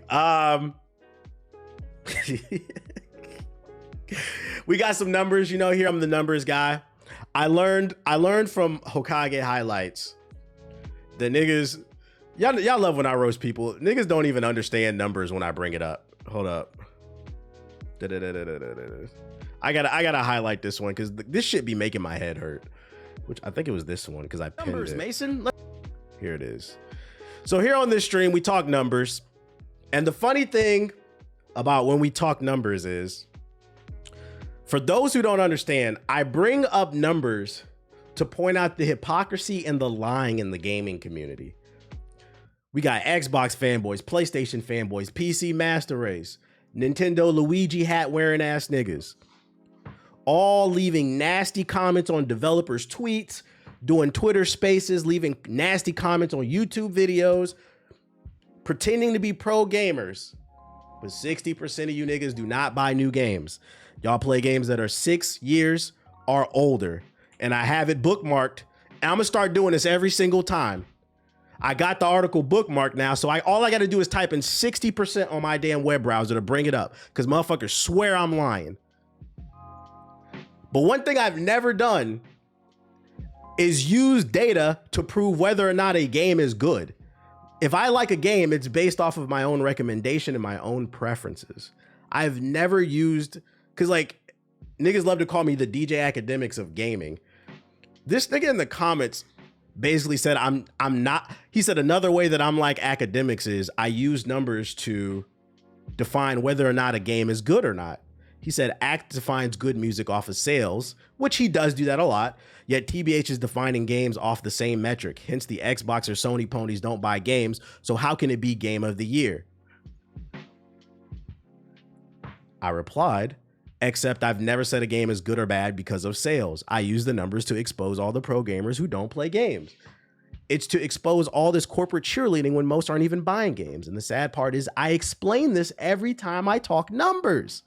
Um, we got some numbers. You know, here I'm the numbers guy. I learned from Hokage highlights. The niggas, y'all love when I roast people. Niggas don't even understand numbers when I bring it up. Hold up. I gotta highlight this one because this shit be making my head hurt. Which I think it was this one because I pinned numbers, it. Mason. Here it is. So here on this stream, we talk numbers. And the funny thing about when we talk numbers is, for those who don't understand, I bring up numbers to point out the hypocrisy and the lying in the gaming community. We got Xbox fanboys, PlayStation fanboys, PC master race, Nintendo Luigi hat wearing ass niggas, all leaving nasty comments on developers' tweets, doing Twitter spaces, leaving nasty comments on YouTube videos, pretending to be pro gamers. But 60% of you niggas do not buy new games. Y'all play games that are 6 years or older. And I have it bookmarked. And I'm gonna start doing this every single time. I got the article bookmarked now, so all I gotta do is type in 60% on my damn web browser to bring it up, because motherfuckers swear I'm lying. But one thing I've never done is use data to prove whether or not a game is good. If I like a game, it's based off of my own recommendation and my own preferences. I've never used, because like niggas love to call me the DJ Academics of gaming. This nigga in the comments basically said I'm not, he said another way that I'm like academics is I use numbers to define whether or not a game is good or not. He said ACT defines good music off of sales, which he does do that a lot, yet TBH is defining games off the same metric. Hence the Xbox or Sony ponies don't buy games, so how can it be game of the year? I replied, except I've never said a game is good or bad because of sales. I use the numbers to expose all the pro gamers who don't play games. It's to expose all this corporate cheerleading when most aren't even buying games. And the sad part is I explain this every time I talk numbers.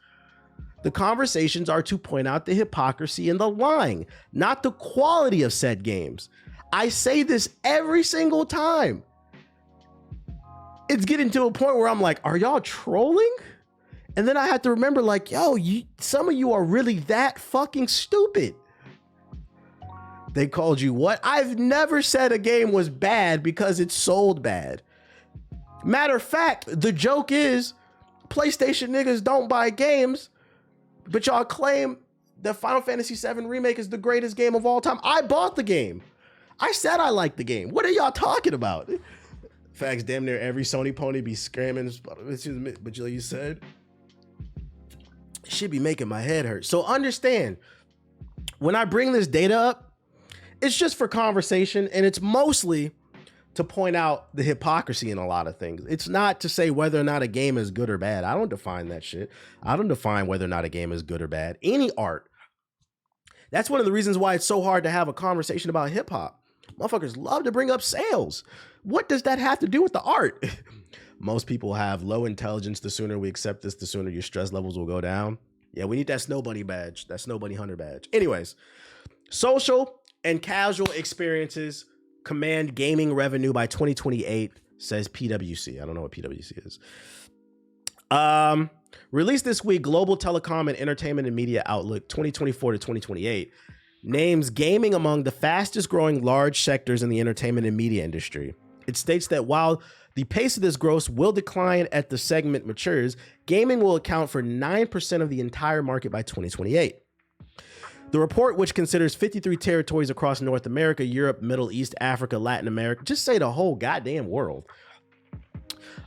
The conversations are to point out the hypocrisy and the lying, not the quality of said games. I say this every single time. It's getting to a point where I'm like, are y'all trolling? And then I have to remember like, yo, some of you are really that fucking stupid. They called you what? I've never said a game was bad because it sold bad. Matter of fact, the joke is PlayStation niggas don't buy games, but y'all claim the Final Fantasy VII Remake is the greatest game of all time. I bought the game. I said I liked the game. What are y'all talking about? Facts, damn near every Sony pony be screaming, but you said, it should be making my head hurt. So understand, when I bring this data up, it's just for conversation, and it's mostly to point out the hypocrisy in a lot of things. It's not to say whether or not a game is good or bad. I don't define that shit. I don't define whether or not a game is good or bad. Any art. That's one of the reasons why it's so hard to have a conversation about hip hop. Motherfuckers love to bring up sales. What does that have to do with the art? Most people have low intelligence. The sooner we accept this, the sooner your stress levels will go down. Yeah, we need that Snow Bunny badge, that Snow Bunny Hunter badge. Anyways, social and casual experiences command gaming revenue by 2028, says PwC. I don't know what PwC is. Released this week, Global Telecom and Entertainment and Media Outlook 2024 to 2028 names gaming among the fastest growing large sectors in the entertainment and media industry. It states that while the pace of this growth will decline as the segment matures, gaming will account for 9% of the entire market by 2028. The report, which considers 53 territories across North America, Europe, Middle East, Africa, Latin America, just say the whole goddamn world.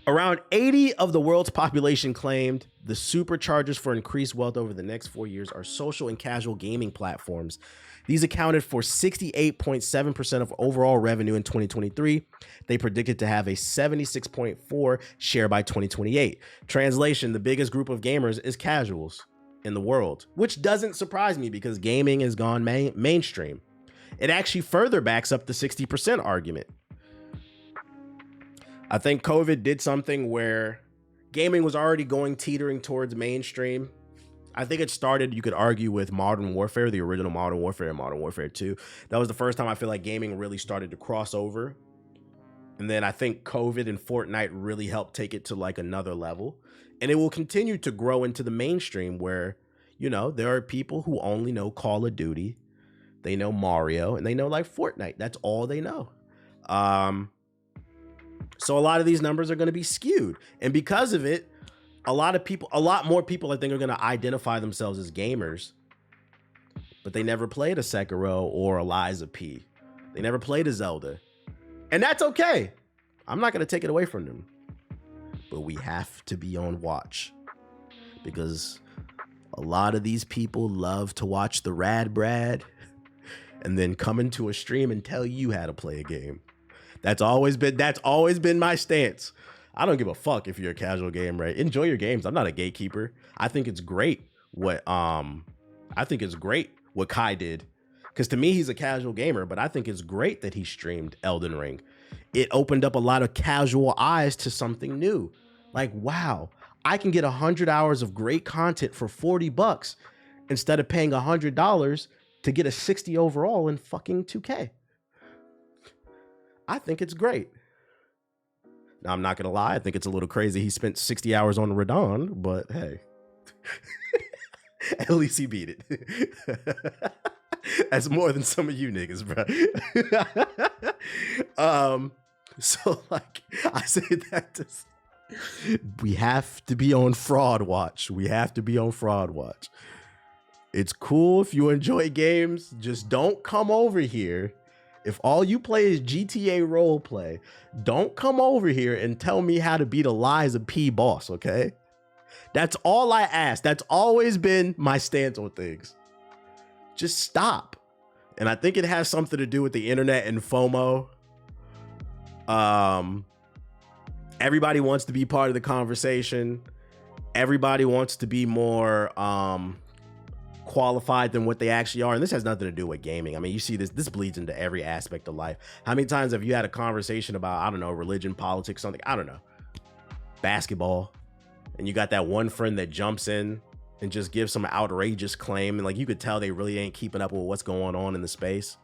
Around 80 of the world's population claimed the superchargers for increased wealth over the next 4 years are social and casual gaming platforms. These accounted for 68.7% of overall revenue in 2023. They predicted to have a 76.4% share by 2028. Translation, the biggest group of gamers is casuals in the world, which doesn't surprise me because gaming has gone mainstream. It actually further backs up the 60% argument. I think COVID did something where gaming was already teetering towards mainstream. I think it started, you could argue, with Modern Warfare, the original Modern Warfare and Modern Warfare 2. That was the first time I feel like gaming really started to cross over And then I think COVID and Fortnite really helped take it to like another level. And it will continue to grow into the mainstream where, you know, there are people who only know Call of Duty, they know Mario, and they know like Fortnite. That's all they know. So a lot of these numbers are going to be skewed. And because of it, a lot more people I think are going to identify themselves as gamers, but they never played a Sekiro or a Liza P. They never played a Zelda. And that's okay. I'm not going to take it away from them. But we have to be on watch because a lot of these people love to watch the Rad Brad and then come into a stream and tell you how to play a game. That's always been my stance. I don't give a fuck if you're a casual gamer. Enjoy your games. I'm not a gatekeeper. I think it's great what Kai did. Because to me, he's a casual gamer, but I think it's great that he streamed Elden Ring. It opened up a lot of casual eyes to something new. Like, wow, I can get 100 hours of great content for $40 instead of paying $100 to get a 60 overall in fucking 2K. I think it's great. Now, I'm not going to lie. I think it's a little crazy. He spent 60 hours on Radon, but hey, at least he beat it. That's more than some of you niggas, bro. So like I say that to, we have to be on fraud watch. It's cool if you enjoy games. Just don't come over here. If all you play is GTA roleplay, don't come over here and tell me how to beat a Liza P boss, okay? That's all I ask. That's always been my stance on things. Just stop. And I think it has something to do with the internet and FOMO. Everybody wants to be part of the conversation. Everybody wants to be more qualified than what they actually are. And this has nothing to do with gaming. I mean, you see this bleeds into every aspect of life. How many times have you had a conversation about, I don't know, religion, politics, something, I don't know, basketball, and you got that one friend that jumps in and just gives some outrageous claim, and like you could tell they really ain't keeping up with what's going on in the space.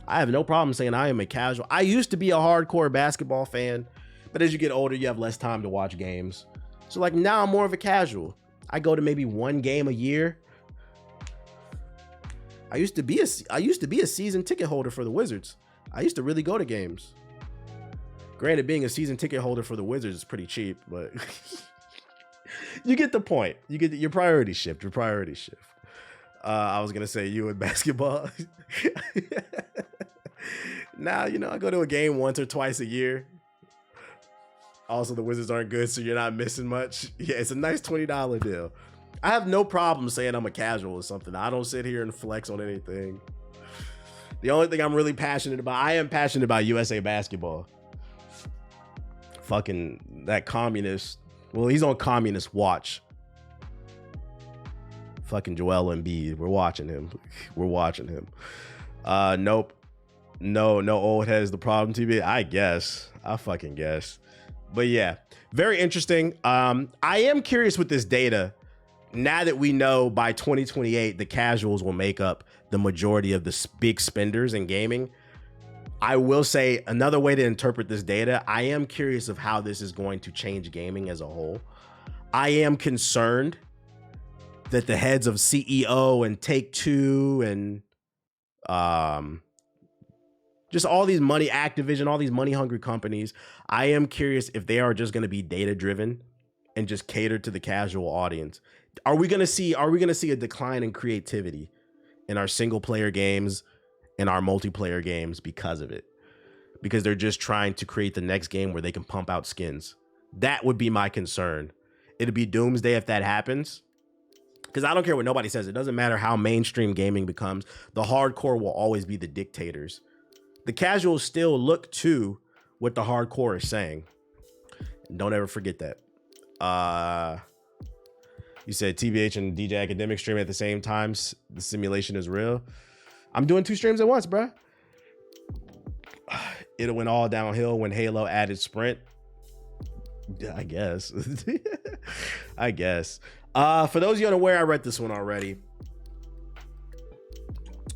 I have no problem saying I am a casual. I used to be a hardcore basketball fan, but as you get older, you have less time to watch games. So like now I'm more of a casual. I go to maybe one game a year. I used to be a season ticket holder for the Wizards. I used to really go to games. Granted, being a season ticket holder for the Wizards is pretty cheap, but you get the point. You get your priority shift. I was gonna say you in basketball. Now, you know, I go to a game once or twice a year. Also, the Wizards aren't good, so you're not missing much. Yeah, it's a nice $20 deal. I have no problem saying I'm a casual or something. I don't sit here and flex on anything. The only thing I'm really passionate about, I am passionate about USA basketball. Fucking that communist. Well, he's on communist watch. Fucking Joel Embiid. We're watching him. Nope. No old head is the problem, TV. I fucking guess. But yeah, very interesting. I am curious with this data. Now that we know by 2028, the casuals will make up the majority of the big spenders in gaming. I will say another way to interpret this data, I am curious of how this is going to change gaming as a whole. I am concerned that the heads of CEO and Take-Two and just all these money, Activision, all these money hungry companies, I am curious if they are just going to be data driven and just cater to the casual audience. Are we going to see a decline in creativity in our single player games and our multiplayer games because of it? Because they're just trying to create the next game where they can pump out skins. That would be my concern. It'd be doomsday if that happens. Because I don't care what nobody says. It doesn't matter how mainstream gaming becomes. The hardcore will always be the dictators. The casuals still look to what the hardcore is saying. Don't ever forget that. You said TBH and DJ Academic stream at the same time. The simulation is real. I'm doing 2 streams at once, bro. It went all downhill when Halo added Sprint. I guess. I guess. For those of you unaware, I read this one already.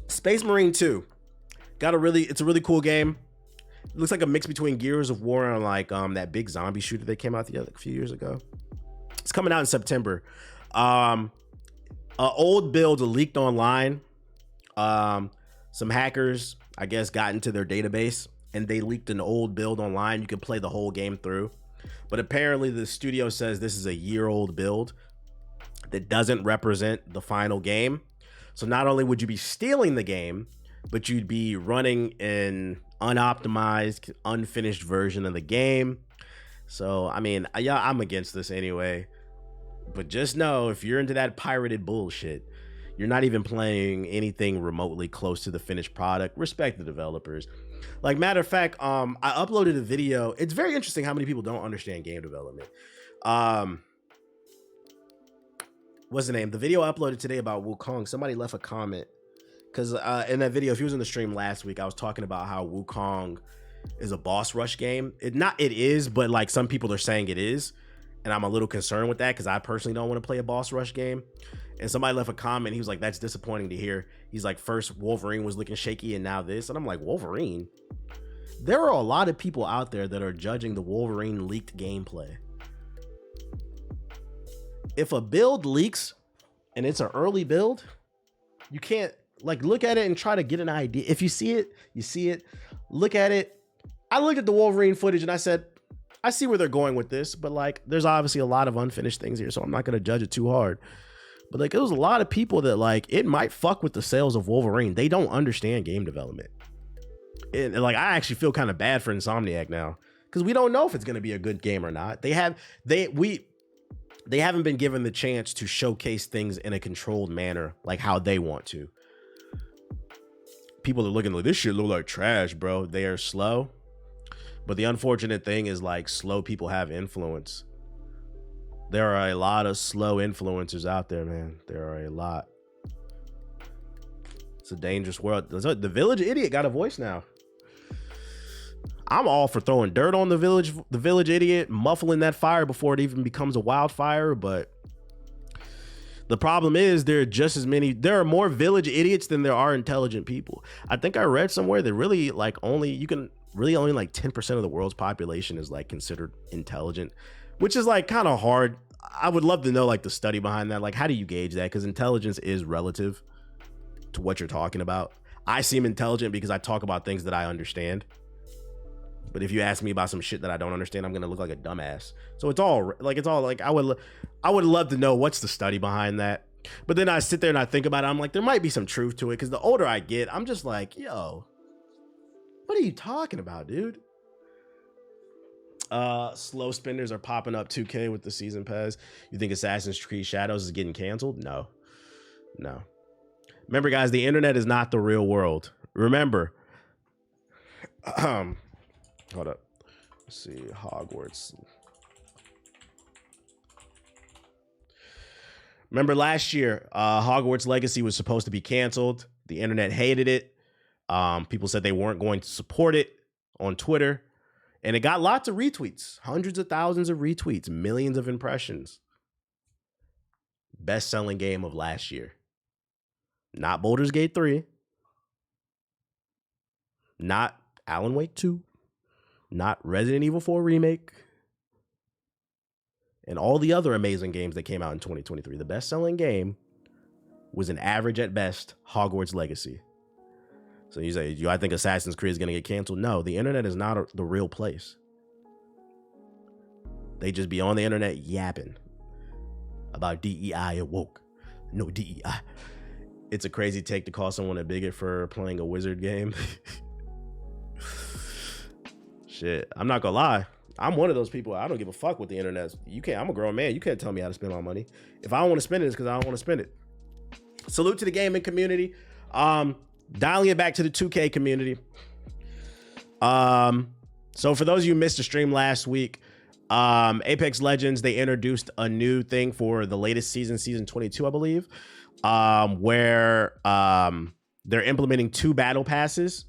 Space Marine 2. It's a really cool game. looks like a mix between Gears of War and like that big zombie shooter that came out a few years ago. It's coming out in September. An old build leaked online. Some hackers, I guess, got into their database and they leaked an old build online. You can play the whole game through, but apparently the studio says this is a year-old build that doesn't represent the final game. So not only would you be stealing the game, but you'd be running an unoptimized, unfinished version of the game. So, I mean, yeah, I'm against this anyway. But just know, if you're into that pirated bullshit, you're not even playing anything remotely close to the finished product. Respect the developers. Like, matter of fact, I uploaded a video. It's very interesting how many people don't understand game development. What's the name? The video I uploaded today about Wukong, somebody left a comment. Because in that video, if you was in the stream last week, I was talking about how Wukong is a boss rush game. It is, but like some people are saying it is. And I'm a little concerned with that because I personally don't want to play a boss rush game. And somebody left a comment. He was like, that's disappointing to hear. He's like, first Wolverine was looking shaky and now this. And I'm like, Wolverine? There are a lot of people out there that are judging the Wolverine leaked gameplay. If a build leaks and it's an early build, you can't like look at it and try to get an idea. If you see it, you see it. Look at it. I looked at the Wolverine footage and I said, I see where they're going with this, but like there's obviously a lot of unfinished things here, so I'm not going to judge it too hard. But like there was a lot of people that like it might fuck with the sales of Wolverine. They don't understand game development. And like I actually feel kind of bad for Insomniac now because we don't know if it's going to be a good game or not. They haven't been given the chance to showcase things in a controlled manner like how they want to. People are looking like this shit look like trash, bro. They are slow. But the unfortunate thing is like slow people have influence. There are a lot of slow influencers out there, man. There are a lot. It's a dangerous world. The village idiot got a voice now. I'm all for throwing dirt on the village idiot, muffling that fire before it even becomes a wildfire. But the problem is there are more village idiots than there are intelligent people. I think I read somewhere that really like only like 10% of the world's population is like considered intelligent, which is like kind of hard. I would love to know like the study behind that. Like, how do you gauge that? Because intelligence is relative to what you're talking about. I seem intelligent because I talk about things that I understand. But if you ask me about some shit that I don't understand, I'm going to look like a dumbass. So it's all like, I would love to know what's the study behind that. But then I sit there and I think about it. I'm like, there might be some truth to it. Because the older I get, I'm just like, yo, what are you talking about, dude? Slow spenders are popping up 2K with the season pass. You think Assassin's Creed Shadows is getting canceled? No. Remember, guys, the internet is not the real world. Remember, hold up. Let's see, Hogwarts. Remember last year, Hogwarts Legacy was supposed to be canceled. The internet hated it. People said they weren't going to support it on Twitter. And it got lots of retweets, hundreds of thousands of retweets, millions of impressions. Best-selling game of last year. Not Baldur's Gate 3. Not Alan Wake 2. Not Resident Evil 4 Remake. And all the other amazing games that came out in 2023. The best-selling game was an average at best Hogwarts Legacy. So you say, do I think Assassin's Creed is going to get canceled? No, the internet is not the real place. They just be on the internet yapping about DEI and woke. No DEI. It's a crazy take to call someone a bigot for playing a wizard game. Shit, I'm not gonna lie. I'm one of those people. I don't give a fuck with the internet. I'm a grown man. You can't tell me how to spend my money. If I don't want to spend it, it's because I don't want to spend it. Salute to the gaming community. Dialing it back to the 2K community. So for those of you who missed the stream last week, Apex Legends, they introduced a new thing for the latest season 22, I believe, where they're implementing 2 battle passes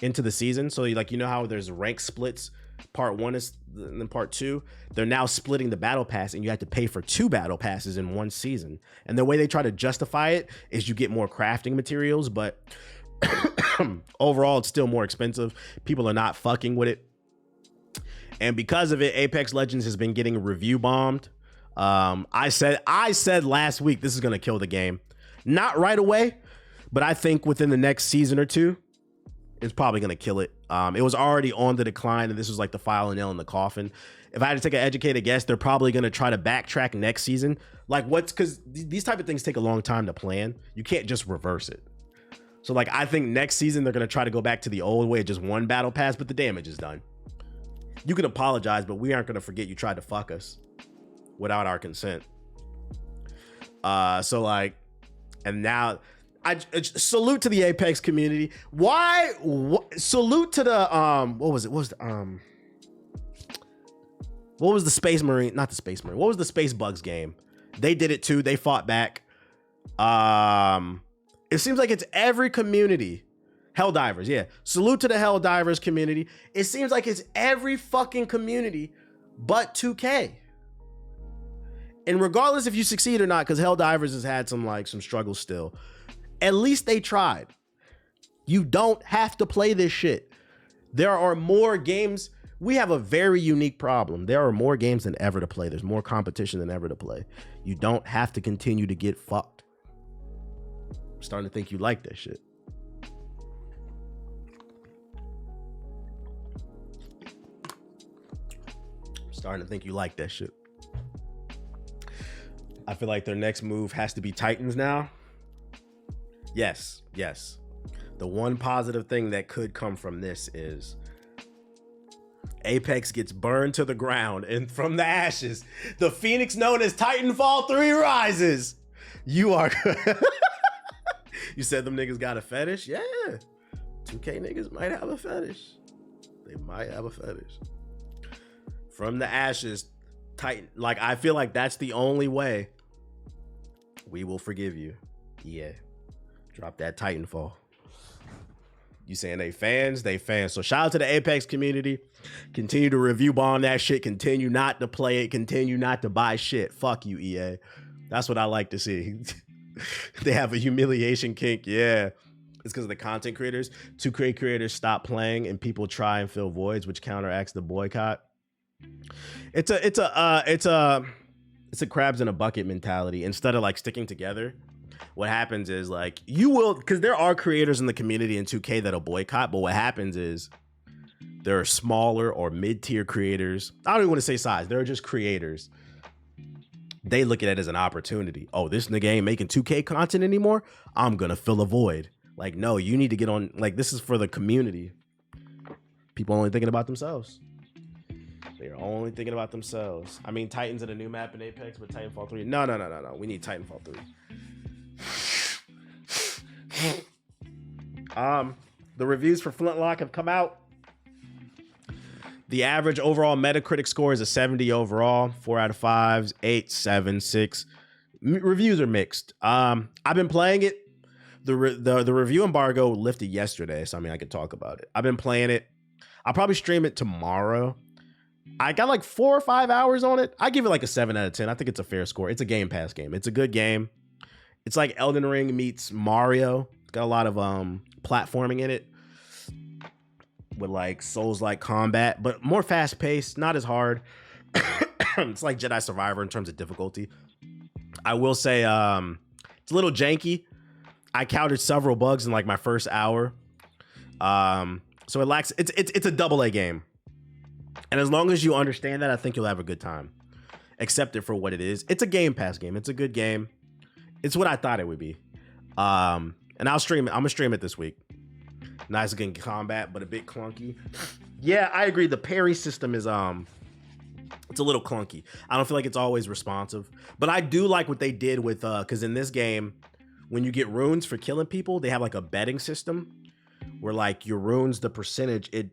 into the season. So like, you know how there's rank splits, part 1 is and then part 2, they're now splitting the battle pass and you have to pay for 2 battle passes in one season. And the way they try to justify it is you get more crafting materials, but Overall, it's still more expensive. People are not fucking with it. And because of it, Apex Legends has been getting review bombed. I said last week, this is going to kill the game. Not right away, but I think within the next season or two, it's probably going to kill it. It was already on the decline, and this was like the final nail in the coffin. If I had to take an educated guess, they're probably going to try to backtrack next season. Like because these type of things take a long time to plan. You can't just reverse it. So like, I think next season, they're going to try to go back to the old way, just one battle pass, but the damage is done. You can apologize, but we aren't going to forget you tried to fuck us without our consent. So like, and now I salute to the Apex community. Salute to the what was the Space Marine? Not the Space Marine. What was the Space Bugs game? They did it too. They fought back. It seems like it's every community. Helldivers, yeah. Salute to the Helldivers community. It seems like it's every fucking community but 2K. And regardless if you succeed or not, because Helldivers has had some struggles still, at least they tried. You don't have to play this shit. There are more games. We have a very unique problem. There are more games than ever to play. There's more competition than ever to play. You don't have to continue to get fucked. I'm starting to think you like that shit. Starting to think you like that shit. I feel like their next move has to be Titans now. Yes. The one positive thing that could come from this is Apex gets burned to the ground, and from the ashes, the phoenix known as Titanfall 3 rises. You are... You said them niggas got a fetish? Yeah. 2K niggas might have a fetish. They might have a fetish. From the ashes, Titan. Like, I feel like that's the only way we will forgive you. Yeah. Drop that Titanfall. You saying they fans? They fans. So shout out to the Apex community. Continue to review bomb that shit. Continue not to play it. Continue not to buy shit. Fuck you, EA. That's what I like to see. They have a humiliation kink. Yeah. It's because of the content creators. 2K creators stop playing and people try and fill voids, which counteracts the boycott. It's a crabs in a bucket mentality. Instead of like sticking together, what happens is like you will, because there are creators in the community in 2K that'll boycott, but what happens is there are smaller or mid-tier creators. I don't even want to say size. They're just creators. They look at it as an opportunity. Oh, this nigga ain't making 2K content anymore. I'm gonna fill a void. Like, no, you need to get on. Like, this is for the community. People only thinking about themselves. They're only thinking about themselves. I mean, Titans in a new map in Apex, but Titanfall 3. No. We need Titanfall 3. The reviews for Flintlock have come out. The average overall Metacritic score is a 70 overall, 4 out of 5s, 8, 7, 6. Reviews are mixed. I've been playing it. The review embargo lifted yesterday, so I mean I could talk about it. I've been playing it. I'll probably stream it tomorrow. I got like 4 or 5 hours on it. I give it like a 7 out of 10. I think it's a fair score. It's a Game Pass game. It's a good game. It's like Elden Ring meets Mario. It's got a lot of platforming in it, with like Souls-like combat, but more fast-paced, not as hard. It's like Jedi Survivor in terms of difficulty. I will say it's a little janky. I counted several bugs in like my first hour. So it lacks. It's a AA game, and as long as you understand that, I think you'll have a good time. Accept it for what it is. It's a Game Pass game. It's a good game. It's what I thought it would be. And I'll stream it. I'm gonna stream it this week. Nice again combat, but a bit clunky. Yeah, I agree. The parry system is it's a little clunky. I don't feel like it's always responsive, but I do like what they did with because in this game, when you get runes for killing people, they have like a betting system where like your runes, the percentage, it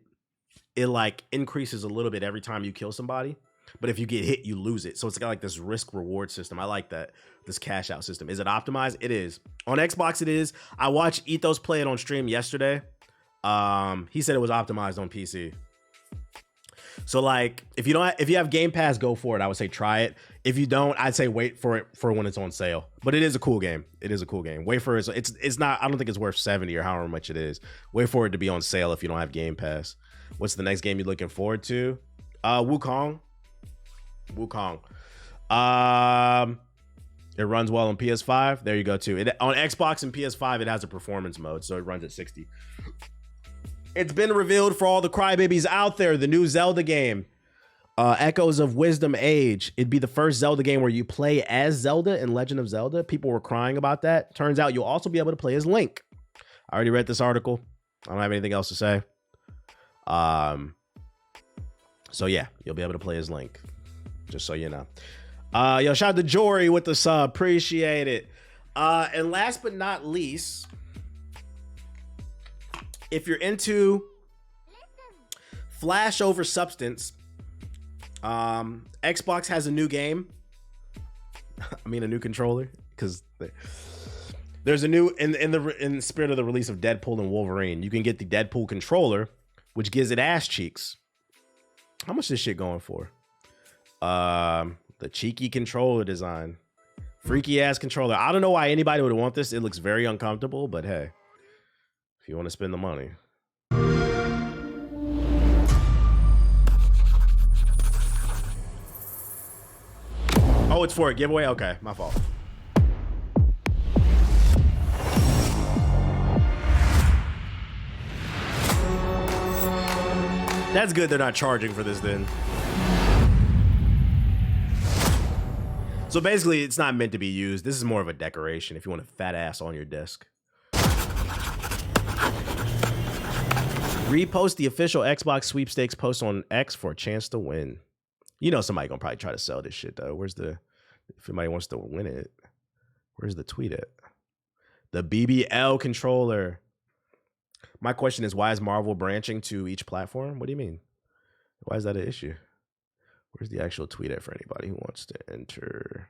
like increases a little bit every time you kill somebody. But if you get hit, you lose it. So it's got like this risk reward system. I like that. This cash out system. Is it optimized? It is. On Xbox, it is. I watched Ethos play it on stream yesterday. He said it was optimized on PC. So like, if you have Game Pass, go for it. I would say try it. If you don't, I'd say wait for it for when it's on sale. But it is a cool game. It is a cool game. Wait for it. It's not. I don't think it's worth 70 or however much it is. Wait for it to be on sale if you don't have Game Pass. What's the next game you're looking forward to? Wukong. It runs well on PS5. There you go too. On Xbox and PS5, it has a performance mode, so it runs at 60. It's been revealed for all the crybabies out there. The new Zelda game, Echoes of Wisdom Age. It'd be the first Zelda game where you play as Zelda in Legend of Zelda. People were crying about that. Turns out you'll also be able to play as Link. I already read this article. I don't have anything else to say. So yeah, you'll be able to play as Link. Just so you know. Yo, shout out to Jory with the sub. Appreciate it. And last but not least, if you're into flash over substance, Xbox has a new game. I mean, a new controller, because there's a new in the spirit of the release of Deadpool and Wolverine. You can get the Deadpool controller, which gives it ass cheeks. How much is this shit going for? The cheeky controller design, freaky ass controller. I don't know why anybody would want this. It looks very uncomfortable, but hey, if you want to spend the money. Oh, it's for a giveaway? Okay, my fault. That's good they're not charging for this then. So basically, it's not meant to be used. This is more of a decoration if you want a fat ass on your desk. Repost the official Xbox sweepstakes post on X for a chance to win. You know somebody gonna probably try to sell this shit though. If anybody wants to win it, where's the tweet at? The BBL controller. My question is, why is Marvel branching to each platform? What do you mean? Why is that an issue? Where's the actual tweet at for anybody who wants to enter?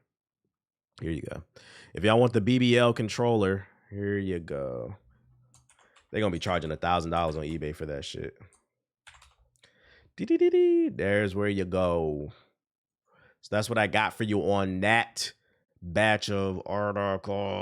Here you go. If y'all want the BBL controller, here you go. They're going to be charging $1,000 on eBay for that shit. There's where you go. So that's what I got for you on that batch of articles.